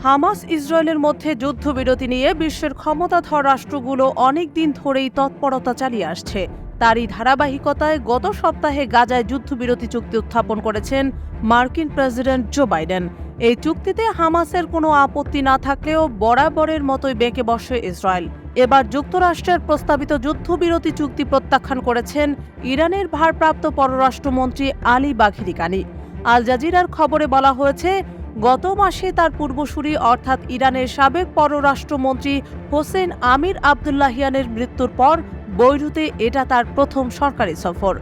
Hamas ইসরায়েলের মধ্যে যুদ্ধবিরতি নিয়ে বিশ্বের ক্ষমতাধর রাষ্ট্রগুলো অনেক দিন ধরেই তৎপরতা চালিয়ে আসছে। তারই ধারাবাহিকতায় গত সপ্তাহে গাজায় যুদ্ধবিরতি চুক্তি উত্থাপন করেছেন মার্কিন প্রেসিডেন্ট জো বাইডেন। এই চুক্তিতে হামাসের কোনো আপত্তি না থাকলেও বরাবরের মতোই বেঁকে বসে ইসরায়েল। এবার যুক্তরাষ্ট্রের প্রস্তাবিত যুদ্ধবিরতি চুক্তি প্রত্যাখ্যান করেছেন ইরানের ভারপ্রাপ্ত পররাষ্ট্রমন্ত্রী আলী বাঘেরি কানি। আল জাজিরার খবরে বলা হয়েছে, গত মাসে তার পূর্বসূরি অর্থাৎ ইরানের সাবেক পররাষ্ট্রমন্ত্রী হোসেন আমির আবদুল্লাহিয়ানের মৃত্যুর পর বৈরুতে এটা তার প্রথম সরকারি সফর।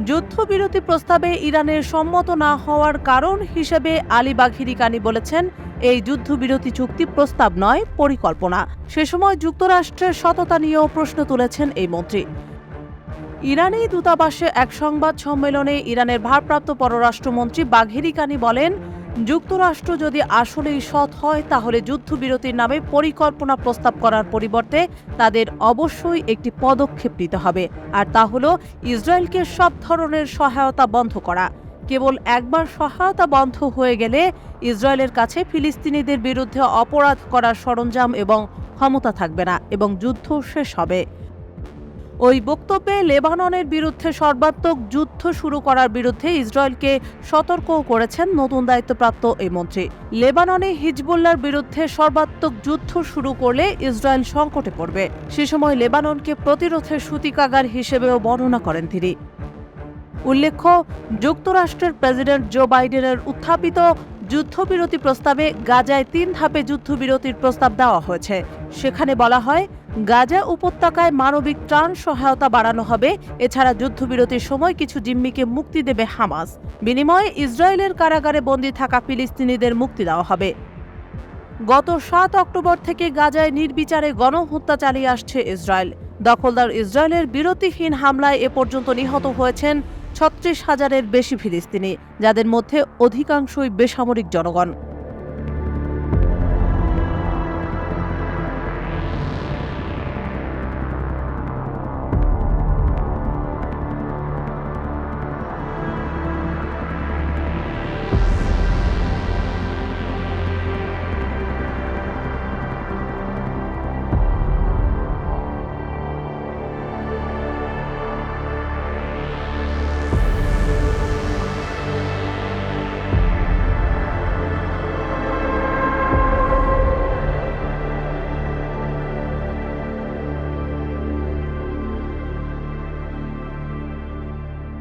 যুদ্ধবিরতি প্রস্তাবে ইরানের সম্মত না হওয়ার কারণ হিসেবে আলী বাঘেরি কানি বলেছেন, এই যুদ্ধবিরতি চুক্তি প্রস্তাব নয়, পরিকল্পনা। সে সময় যুক্তরাষ্ট্রের সততা নিয়েও প্রশ্ন তুলেছেন এই মন্ত্রী। ইরানি দূতাবাসে এক সংবাদ সম্মেলনে ইরানের ভারপ্রাপ্ত পররাষ্ট্রমন্ত্রী বাঘেরি কানি বলেন, যুক্তরাষ্ট্র যদি আসলেই সৎ হয় তাহলে যুদ্ধবিরতির নামে পরিকল্পনা প্রস্তাব করার পরিবর্তে তাদের অবশ্যই একটি পদক্ষেপ নিতে হবে, আর তা হলো ইসরায়েলকে সব ধরনের সহায়তা বন্ধ করা। কেবল একবার সহায়তা বন্ধ হয়ে গেলে ইসরায়েলের কাছে ফিলিস্তিনিদের বিরুদ্ধে অপরাধ করার সরঞ্জাম এবং ক্ষমতা থাকবে না এবং যুদ্ধ শেষ হবে। ওই বক্তব্যে লেবাননের বিরুদ্ধে সর্বাত্মক যুদ্ধ শুরু করার বিরুদ্ধে ইসরায়েলকে সতর্কও করেছেন নতুন দায়িত্বপ্রাপ্ত এই মন্ত্রী। লেবাননে হিজবুল্লাহর বিরুদ্ধে সর্বাত্মক যুদ্ধ শুরু করলে ইসরায়েল সংকটে পড়বে। সে সময় লেবাননকে প্রতিরোধের সূতিকাগার হিসেবেও বর্ণনা করেন তিনি। উল্লেখ্য, যুক্তরাষ্ট্রের প্রেসিডেন্ট জো বাইডেনের উত্থাপিত যুদ্ধবিরতি প্রস্তাবে গাজায় ৩ ধাপে যুদ্ধবিরতির প্রস্তাব দেওয়া হয়েছে। সেখানে বলা হয়, গাজা উপত্যকায় মানবিক ত্রাণ সহায়তা বাড়ানো হবে। এছাড়া যুদ্ধবিরতির সময় কিছু জিম্মিকে মুক্তি দেবে হামাস। বিনিময়ে ইসরায়েলের কারাগারে বন্দী থাকা ফিলিস্তিনিদের মুক্তি দেওয়া হবে। গত ৭ অক্টোবর থেকে গাজায় নির্বিচারে গণহত্যা চালিয়ে আসছে ইসরায়েল। দখলদার ইসরায়েলের বিরতিহীন হামলায় এ পর্যন্ত নিহত হয়েছেন ৩৬,০০০-এর বেশি ফিলিস্তিনি, যাদের মধ্যে অধিকাংশই বেসামরিক জনগণ।